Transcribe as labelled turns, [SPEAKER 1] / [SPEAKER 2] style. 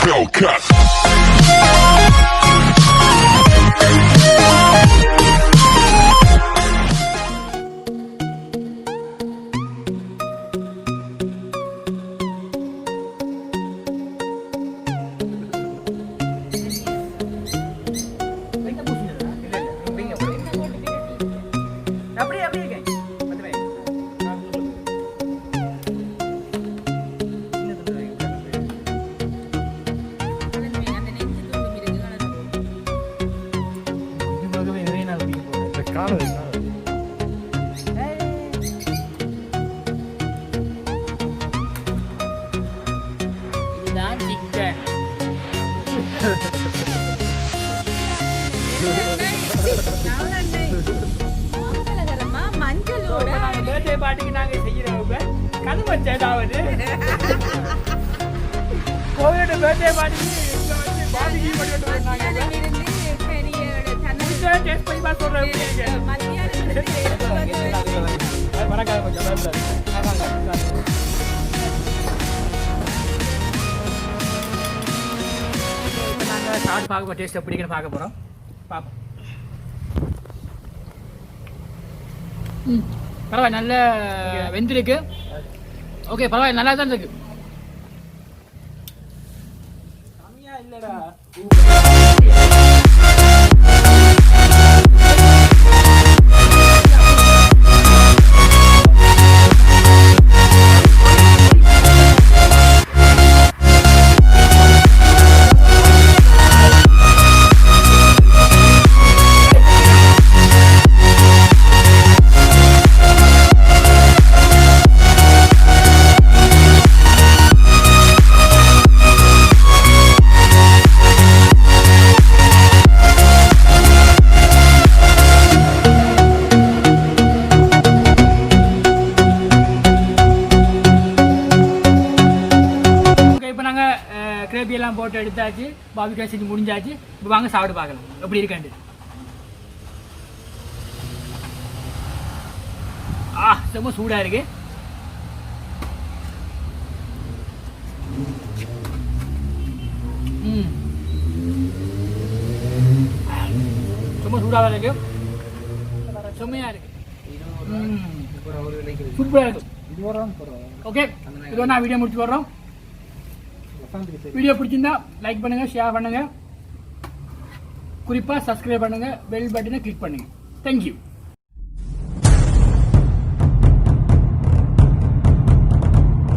[SPEAKER 1] Hellcat.
[SPEAKER 2] birthday party நாங்க செய்யறோம் கனவு வச்சதாவது கோவிட் birthday party இங்க வந்து பாபிக்கு பண்ணிட்டு வந்தாங்க இருந்து பெரியோட தன்னை டேஸ்ட் பண்ணி பாத்து சொல்றேன் மத்தியானத்துல வரகால கொஞ்சம் நாங்க சாட் பாக்க டேஸ்ட் எப்படி இருக்குன்னு பார்க்க போறோம் பாப்போம் பரவாயில்ல நல்ல வெந்திருக்கு ஓகே பரவாயில்ல நல்லா தான் இருக்கு கம்மியா இல்லடா கிரேபி எல்லாம் போட்டு எடுத்தாச்சு பாபிகா செஞ்சு முடிஞ்சாச்சு இப்போ வாங்க சாப்பிட்டு பார்க்கலாம் எப்படி இருக்காண்டு ரொம்ப சூடா இருக்கு ரொம்ப சூடாக இருக்கு செம்மையா இருக்கு சூப்பரா இருக்கு ஓகே இது நான் வீடியோ முடிச்சு வர்றோம் வீடியோ பிடிச்சிருந்தா லைக் பண்ணுங்க ஷேர் பண்ணுங்க குறிப்பா சப்ஸ்கிரைப் பண்ணுங்க பெல் பட்டனை கிளிக் பண்ணுங்க தேங்க்யூ